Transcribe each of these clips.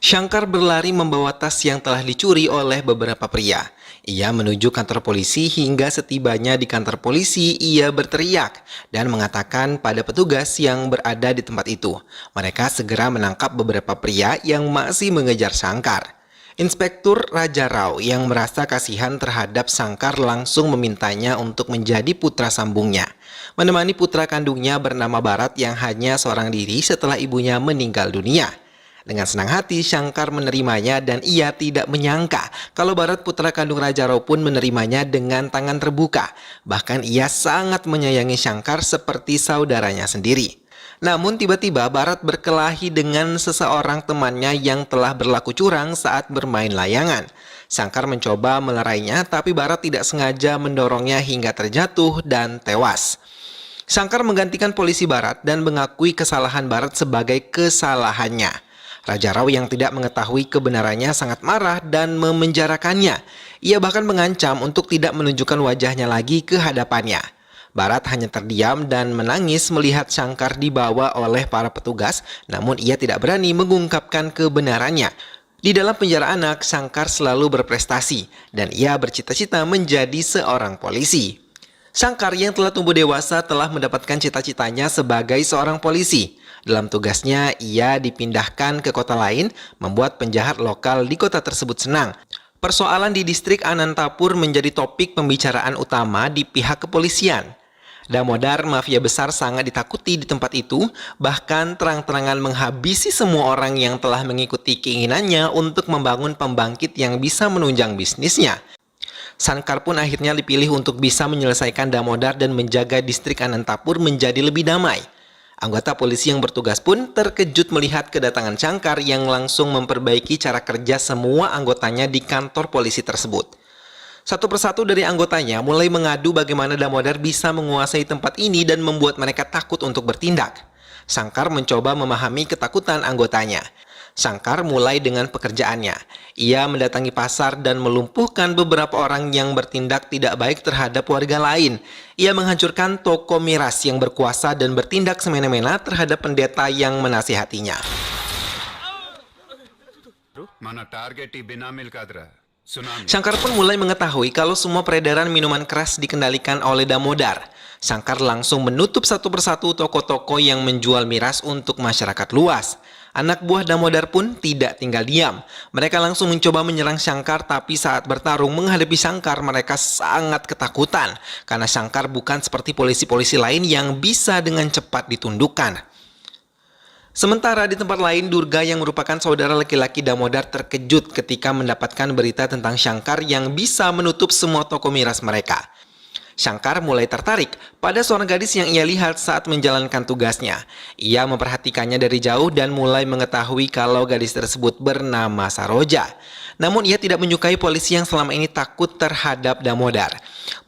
Shankar berlari membawa tas yang telah dicuri oleh beberapa pria. Ia menuju kantor polisi hingga setibanya di kantor polisi ia berteriak dan mengatakan pada petugas yang berada di tempat itu. Mereka segera menangkap beberapa pria yang masih mengejar Shankar. Inspektur Raja Rao yang merasa kasihan terhadap Shankar langsung memintanya untuk menjadi putra sambungnya, menemani putra kandungnya bernama Bharat yang hanya seorang diri setelah ibunya meninggal dunia. Dengan senang hati, Shankar menerimanya dan ia tidak menyangka kalau Bharat putra kandung Raja Rao pun menerimanya dengan tangan terbuka. Bahkan ia sangat menyayangi Shankar seperti saudaranya sendiri. Namun tiba-tiba Bharat berkelahi dengan seseorang temannya yang telah berlaku curang saat bermain layangan. Shankar mencoba melerainya tapi Bharat tidak sengaja mendorongnya hingga terjatuh dan tewas. Shankar menggantikan polisi Bharat dan mengakui kesalahan Bharat sebagai kesalahannya. Raja Rao yang tidak mengetahui kebenarannya sangat marah dan memenjarakannya. Ia bahkan mengancam untuk tidak menunjukkan wajahnya lagi ke hadapannya. Bharat hanya terdiam dan menangis melihat Shankar dibawa oleh para petugas, namun ia tidak berani mengungkapkan kebenarannya. Di dalam penjara anak, Shankar selalu berprestasi dan ia bercita-cita menjadi seorang polisi. Shankar yang telah tumbuh dewasa telah mendapatkan cita-citanya sebagai seorang polisi. Dalam tugasnya, ia dipindahkan ke kota lain, membuat penjahat lokal di kota tersebut senang. Persoalan di distrik Anantapur menjadi topik pembicaraan utama di pihak kepolisian. Damodar, mafia besar sangat ditakuti di tempat itu, bahkan terang-terangan menghabisi semua orang yang telah mengikuti keinginannya untuk membangun pembangkit yang bisa menunjang bisnisnya. Shankar pun akhirnya dipilih untuk bisa menyelesaikan Damodar dan menjaga distrik Anantapur menjadi lebih damai. Anggota polisi yang bertugas pun terkejut melihat kedatangan Shankar yang langsung memperbaiki cara kerja semua anggotanya di kantor polisi tersebut. Satu persatu dari anggotanya mulai mengadu bagaimana Damodar bisa menguasai tempat ini dan membuat mereka takut untuk bertindak. Shankar mencoba memahami ketakutan anggotanya. Shankar mulai dengan pekerjaannya. Ia mendatangi pasar dan melumpuhkan beberapa orang yang bertindak tidak baik terhadap warga lain. Ia menghancurkan toko miras yang berkuasa dan bertindak semena-mena terhadap pendeta yang menasihatinya. Mana target binamil kadra. Shankar pun mulai mengetahui kalau semua peredaran minuman keras dikendalikan oleh Damodar. Shankar langsung menutup satu persatu toko-toko yang menjual miras untuk masyarakat luas. Anak buah Damodar pun tidak tinggal diam. Mereka langsung mencoba menyerang Shankar, tapi saat bertarung menghadapi Shankar mereka sangat ketakutan. Karena Shankar bukan seperti polisi-polisi lain yang bisa dengan cepat ditundukkan. Sementara di tempat lain, Durga yang merupakan saudara laki-laki Damodar terkejut ketika mendapatkan berita tentang Shankar yang bisa menutup semua toko miras mereka. Shankar mulai tertarik pada seorang gadis yang ia lihat saat menjalankan tugasnya. Ia memperhatikannya dari jauh dan mulai mengetahui kalau gadis tersebut bernama Saroja. Namun ia tidak menyukai polisi yang selama ini takut terhadap Damodar.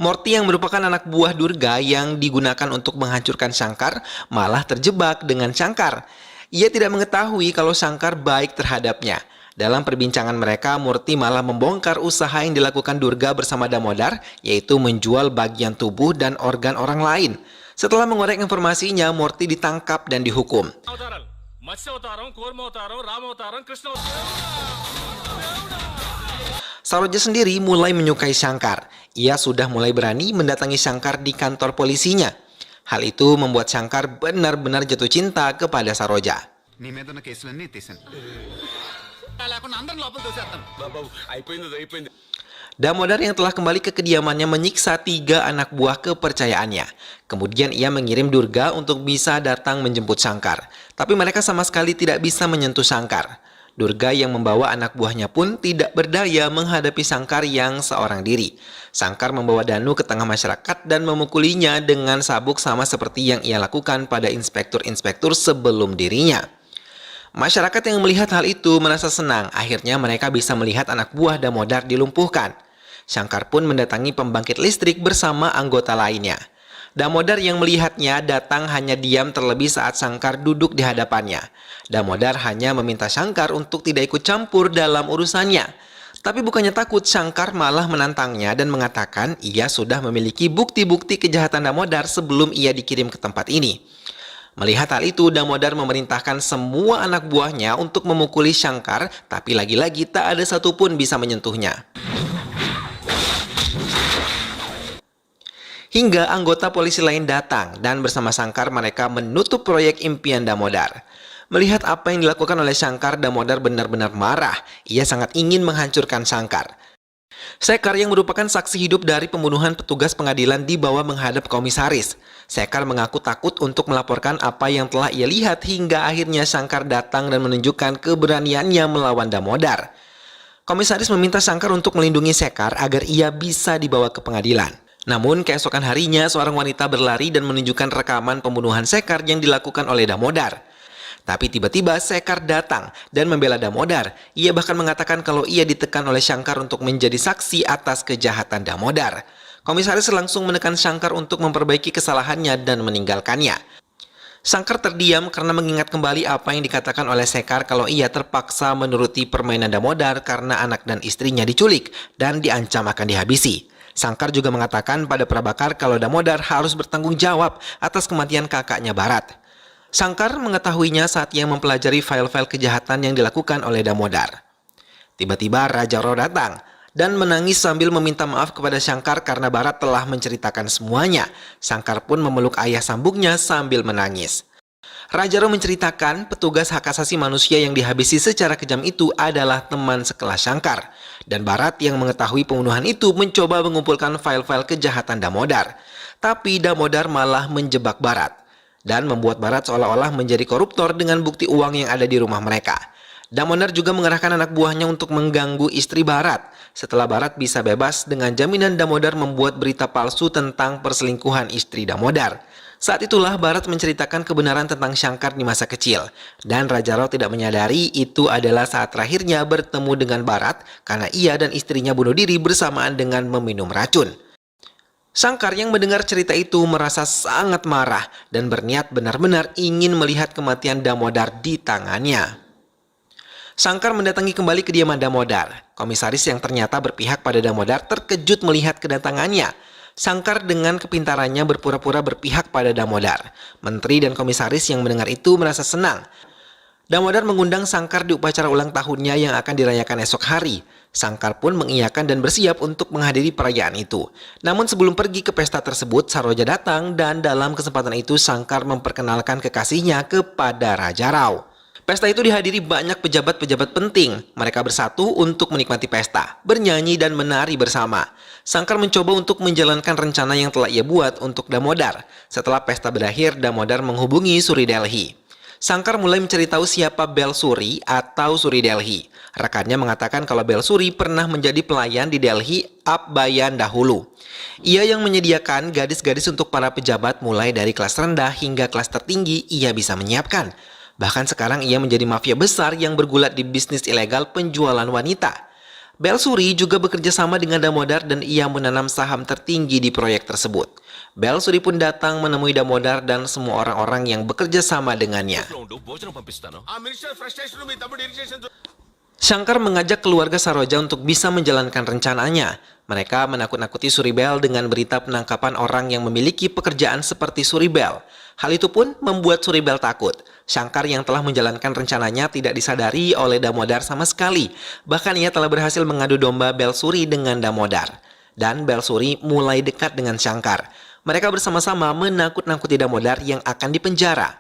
Morty yang merupakan anak buah Durga yang digunakan untuk menghancurkan Shankar malah terjebak dengan Shankar. Ia tidak mengetahui kalau Shankar baik terhadapnya. Dalam perbincangan mereka, Murti malah membongkar usaha yang dilakukan Durga bersama Damodar, yaitu menjual bagian tubuh dan organ orang lain. Setelah mengorek informasinya, Murti ditangkap dan dihukum. Saroja sendiri mulai menyukai Shankar. Ia sudah mulai berani mendatangi Shankar di kantor polisinya. Hal itu membuat Shankar benar-benar jatuh cinta kepada Saroja. Damodar yang telah kembali ke kediamannya menyiksa 3 anak buah kepercayaannya. Kemudian ia mengirim Durga untuk bisa datang menjemput Shankar. Tapi mereka sama sekali tidak bisa menyentuh Shankar. Durga yang membawa anak buahnya pun tidak berdaya menghadapi Shankar yang seorang diri. Shankar membawa Danu ke tengah masyarakat dan memukulinya dengan sabuk sama seperti yang ia lakukan pada inspektur-inspektur sebelum dirinya. Masyarakat yang melihat hal itu merasa senang, akhirnya mereka bisa melihat anak buah Damodar dilumpuhkan. Shankar pun mendatangi pembangkit listrik bersama anggota lainnya. Damodar yang melihatnya datang hanya diam terlebih saat Shankar duduk di hadapannya. Damodar hanya meminta Shankar untuk tidak ikut campur dalam urusannya. Tapi bukannya takut, Shankar malah menantangnya dan mengatakan ia sudah memiliki bukti-bukti kejahatan Damodar sebelum ia dikirim ke tempat ini. Melihat hal itu, Damodar memerintahkan semua anak buahnya untuk memukuli Shankar, tapi lagi-lagi tak ada satupun bisa menyentuhnya. Hingga anggota polisi lain datang dan bersama Shankar mereka menutup proyek impian Damodar. Melihat apa yang dilakukan oleh Shankar, Damodar benar-benar marah. Ia sangat ingin menghancurkan Shankar. Sekar yang merupakan saksi hidup dari pembunuhan petugas pengadilan dibawa menghadap komisaris. Sekar mengaku takut untuk melaporkan apa yang telah ia lihat hingga akhirnya Shankar datang dan menunjukkan keberaniannya melawan Damodar. Komisaris meminta Shankar untuk melindungi Sekar agar ia bisa dibawa ke pengadilan. Namun keesokan harinya seorang wanita berlari dan menunjukkan rekaman pembunuhan Sekar yang dilakukan oleh Damodar. Tapi tiba-tiba Sekar datang dan membela Damodar. Ia bahkan mengatakan kalau ia ditekan oleh Shankar untuk menjadi saksi atas kejahatan Damodar. Komisaris langsung menekan Shankar untuk memperbaiki kesalahannya dan meninggalkannya. Shankar terdiam karena mengingat kembali apa yang dikatakan oleh Sekar kalau ia terpaksa menuruti permainan Damodar karena anak dan istrinya diculik dan diancam akan dihabisi. Shankar juga mengatakan pada Prabakar kalau Damodar harus bertanggung jawab atas kematian kakaknya Bharat. Shankar mengetahuinya saat ia mempelajari file-file kejahatan yang dilakukan oleh Damodar. Tiba-tiba Raja Rao datang dan menangis sambil meminta maaf kepada Shankar karena Bharat telah menceritakan semuanya. Shankar pun memeluk ayah sambungnya sambil menangis. Raja Rao menceritakan petugas hak asasi manusia yang dihabisi secara kejam itu adalah teman sekelas Shankar. Dan Bharat yang mengetahui pembunuhan itu mencoba mengumpulkan file-file kejahatan Damodar. Tapi Damodar malah menjebak Bharat dan membuat Bharat seolah-olah menjadi koruptor dengan bukti uang yang ada di rumah mereka. Damodar juga mengerahkan anak buahnya untuk mengganggu istri Bharat. Setelah Bharat bisa bebas, dengan jaminan Damodar membuat berita palsu tentang perselingkuhan istri Damodar. Saat itulah Bharat menceritakan kebenaran tentang Shankar di masa kecil. Dan Raja Rao tidak menyadari itu adalah saat terakhirnya bertemu dengan Bharat karena ia dan istrinya bunuh diri bersamaan dengan meminum racun. Shankar yang mendengar cerita itu merasa sangat marah dan berniat benar-benar ingin melihat kematian Damodar di tangannya. Shankar mendatangi kembali kediaman Damodar. Komisaris yang ternyata berpihak pada Damodar terkejut melihat kedatangannya. Shankar dengan kepintarannya berpura-pura berpihak pada Damodar. Menteri dan komisaris yang mendengar itu merasa senang. Damodar mengundang Shankar di upacara ulang tahunnya yang akan dirayakan esok hari. Shankar pun mengiyakan dan bersiap untuk menghadiri perayaan itu. Namun sebelum pergi ke pesta tersebut, Saroja datang dan dalam kesempatan itu Shankar memperkenalkan kekasihnya kepada Raja Rao. Pesta itu dihadiri banyak pejabat-pejabat penting. Mereka bersatu untuk menikmati pesta, bernyanyi dan menari bersama. Shankar mencoba untuk menjalankan rencana yang telah ia buat untuk Damodar. Setelah pesta berakhir, Damodar menghubungi Suri Delhi. Shankar mulai mencari tahu siapa Belsuri atau Suri Delhi. Rekannya mengatakan kalau Belsuri pernah menjadi pelayan di Delhi Abbayan dahulu. Ia yang menyediakan gadis-gadis untuk para pejabat mulai dari kelas rendah hingga kelas tertinggi ia bisa menyiapkan. Bahkan sekarang ia menjadi mafia besar yang bergulat di bisnis ilegal penjualan wanita. Belsuri juga bekerja sama dengan Damodar dan ia menanam saham tertinggi di proyek tersebut. Belsuri pun datang menemui Damodar dan semua orang-orang yang bekerja sama dengannya. Shankar mengajak keluarga Saroja untuk bisa menjalankan rencananya. Mereka menakut-nakuti Suribel dengan berita penangkapan orang yang memiliki pekerjaan seperti Suribel. Hal itu pun membuat Suribel takut. Shankar yang telah menjalankan rencananya tidak disadari oleh Damodar sama sekali. Bahkan ia telah berhasil mengadu domba Belsuri dengan Damodar. Dan Belsuri mulai dekat dengan Shankar. Mereka bersama-sama menakut-nakuti Damodar yang akan dipenjara.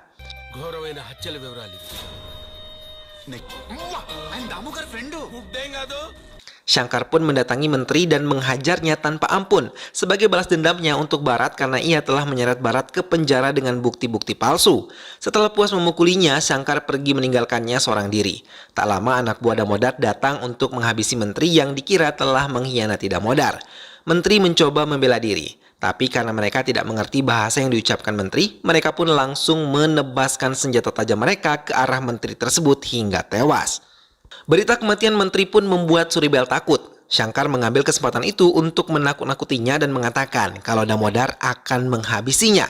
Shankar pun mendatangi menteri dan menghajarnya tanpa ampun sebagai balas dendamnya untuk Bharat karena ia telah menyeret Bharat ke penjara dengan bukti-bukti palsu. Setelah puas memukulinya, Shankar pergi meninggalkannya seorang diri. Tak lama anak buah Damodar datang untuk menghabisi menteri yang dikira telah mengkhianati Damodar. Menteri mencoba membela diri, tapi karena mereka tidak mengerti bahasa yang diucapkan menteri, mereka pun langsung menebaskan senjata tajam mereka ke arah menteri tersebut hingga tewas. Berita kematian menteri pun membuat Suribel takut. Shankar mengambil kesempatan itu untuk menakut-nakutinya dan mengatakan kalau Damodar akan menghabisinya.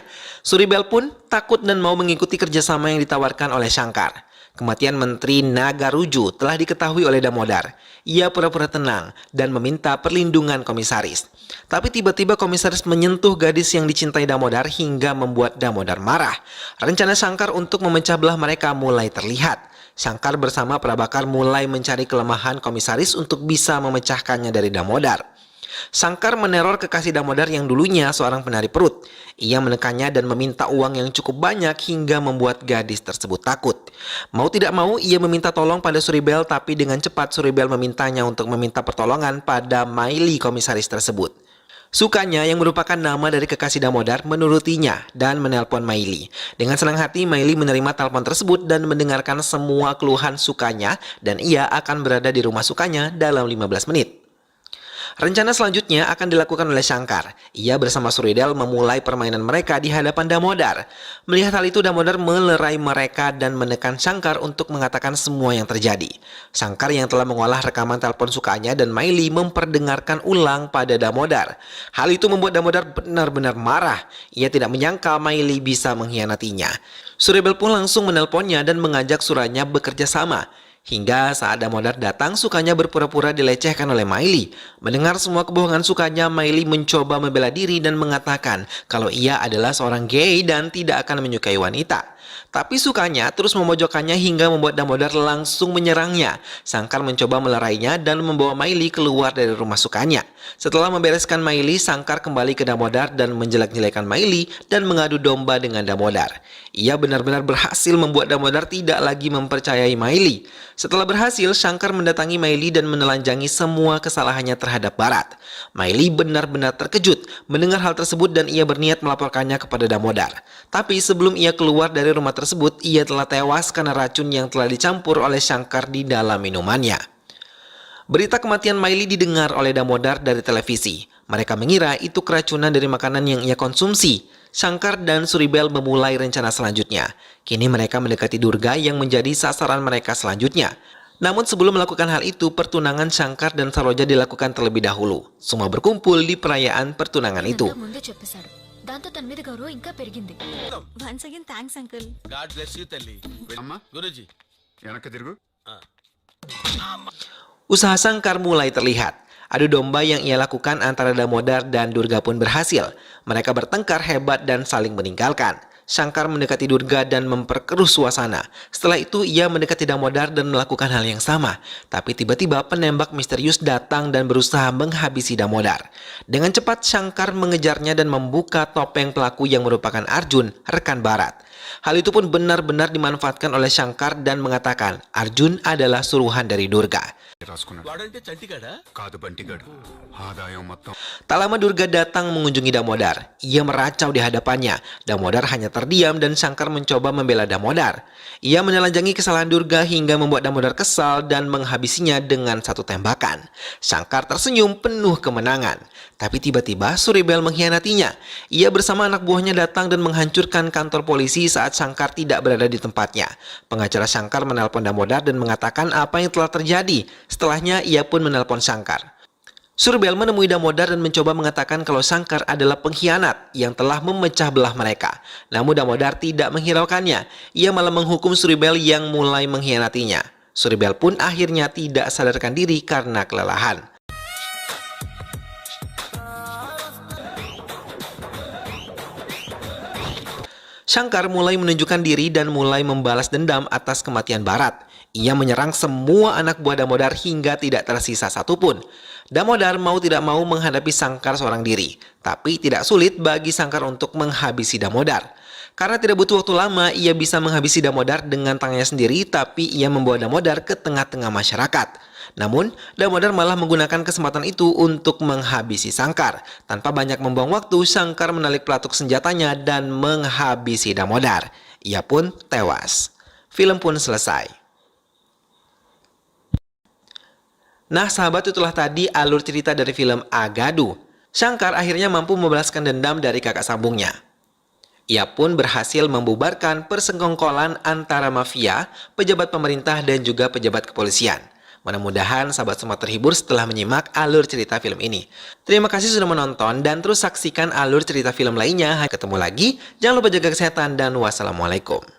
Suribel pun takut dan mau mengikuti kerjasama yang ditawarkan oleh Shankar. kematian Menteri Nagaruju telah diketahui oleh Damodar. Ia pura-pura tenang dan meminta perlindungan komisaris. Tapi tiba-tiba komisaris menyentuh gadis yang dicintai Damodar hingga membuat Damodar marah. Rencana Shankar untuk memecah belah mereka mulai terlihat. Shankar bersama Prabakar mulai mencari kelemahan komisaris untuk bisa memecahkannya dari Damodar. Shankar meneror kekasih Damodar yang dulunya seorang penari perut. Ia menekannya dan meminta uang yang cukup banyak hingga membuat gadis tersebut takut. Mau tidak mau ia meminta tolong pada Suribel, tapi dengan cepat Suribel memintanya untuk meminta pertolongan pada Maili komisaris tersebut. Sukanya yang merupakan nama dari kekasih Damodar menurutinya dan menelpon Maili. Dengan senang hati Maili menerima telepon tersebut dan mendengarkan semua keluhan Sukanya dan ia akan berada di rumah Sukanya dalam 15 menit. Rencana selanjutnya akan dilakukan oleh Shankar. Ia bersama Suribel memulai permainan mereka di hadapan Damodar. Melihat hal itu, Damodar melerai mereka dan menekan Shankar untuk mengatakan semua yang terjadi. Shankar yang telah mengolah rekaman telepon Sukanya dan Maili memperdengarkan ulang pada Damodar. Hal itu membuat Damodar benar-benar marah. Ia tidak menyangka Maili bisa mengkhianatinya. Suribel pun langsung menelponnya dan mengajak Suranya bekerja sama. Hingga saat Damodar datang, Sukanya berpura-pura dilecehkan oleh Maili. Mendengar semua kebohongan Sukanya, Maili mencoba membela diri dan mengatakan kalau ia adalah seorang gay dan tidak akan menyukai wanita. Tapi Sukanya terus memojokkannya hingga membuat Damodar langsung menyerangnya. Shankar mencoba melerainya dan membawa Maili keluar dari rumah Sukanya. Setelah membereskan Maili, Shankar kembali ke Damodar dan menjelek-jelekan Maili dan mengadu domba dengan Damodar. Ia benar-benar berhasil membuat Damodar tidak lagi mempercayai Maili. Setelah berhasil, Shankar mendatangi Maili dan menelanjangi semua kesalahannya terhadap Bharat. Maili benar-benar terkejut mendengar hal tersebut dan ia berniat melaporkannya kepada Damodar. Tapi sebelum ia keluar dari rumah tersebut, ia telah tewas karena racun yang telah dicampur oleh Shankar di dalam minumannya. Berita kematian Maili didengar oleh Damodar dari televisi. Mereka mengira itu keracunan dari makanan yang ia konsumsi. Shankar dan Suribel memulai rencana selanjutnya. Kini mereka mendekati Durga yang menjadi sasaran mereka selanjutnya. Namun sebelum melakukan hal itu, pertunangan Shankar dan Saroja dilakukan terlebih dahulu. Semua berkumpul di perayaan pertunangan itu. దాంతో తన మీద గౌరవం ఇంకా పెరిగింది. Once again thanks uncle. God bless you తల్లి. అమ్మా గురూజీ. వెనక్కి తిరుగు. Usaha Shankar mulai terlihat. Adu domba yang ia lakukan antara Damodar dan Durga pun berhasil. Mereka bertengkar hebat dan saling meninggalkan. Shankar mendekati Durga dan memperkeruh suasana. Setelah itu ia mendekati Damodar dan melakukan hal yang sama. Tapi tiba-tiba penembak misterius datang dan berusaha menghabisi Damodar. Dengan cepat Shankar mengejarnya dan membuka topeng pelaku yang merupakan Arjun, rekan Bharat. Hal itu pun benar-benar dimanfaatkan oleh Shankar dan mengatakan Arjun adalah suruhan dari Durga. రాసుకున్నాడు వాడంటే చంటిగాడా? కాదు బంటిగాడు ఆదాయం మొత్తం Tak lama Durga datang mengunjungi Damodar. Ia meracau di hadapannya. Damodar hanya terdiam dan Shankar mencoba membela Damodar. Ia menelanjangi kesalahan Durga hingga membuat Damodar kesal dan menghabisinya dengan satu tembakan. Shankar tersenyum penuh kemenangan. Tapi tiba-tiba Suribel mengkhianatinya. Ia bersama anak buahnya datang dan menghancurkan kantor polisi saat Shankar tidak berada di tempatnya. Pengacara Shankar menelpon Damodar dan mengatakan apa yang telah terjadi. Setelahnya ia pun menelpon Shankar. Suribel menemui Damodar dan mencoba mengatakan kalau Shankar adalah pengkhianat yang telah memecah belah mereka. Namun Damodar tidak menghiraukannya. Ia malah menghukum Suribel yang mulai mengkhianatinya. Suribel pun akhirnya tidak sadarkan diri karena kelelahan. Shankar mulai menunjukkan diri dan mulai membalas dendam atas kematian Bharat. Ia menyerang semua anak buah Damodar hingga tidak tersisa satupun. Damodar mau tidak mau menghadapi Shankar seorang diri. Tapi tidak sulit bagi Shankar untuk menghabisi Damodar. Karena tidak butuh waktu lama, ia bisa menghabisi Damodar dengan tangannya sendiri, tapi ia membawa Damodar ke tengah-tengah masyarakat. Namun, Damodar malah menggunakan kesempatan itu untuk menghabisi Shankar. Tanpa banyak membuang waktu, Shankar menarik pelatuk senjatanya dan menghabisi Damodar. Ia pun tewas. Film pun selesai. Nah sahabat, itulah tadi alur cerita dari film Agadu. Shankar akhirnya mampu membalaskan dendam dari kakak sambungnya. Ia pun berhasil membubarkan persengkongkolan antara mafia, pejabat pemerintah dan juga pejabat kepolisian. Mudah-mudahan sahabat semua terhibur setelah menyimak alur cerita film ini. Terima kasih sudah menonton dan terus saksikan alur cerita film lainnya. Ketemu lagi, jangan lupa jaga kesehatan dan wassalamualaikum.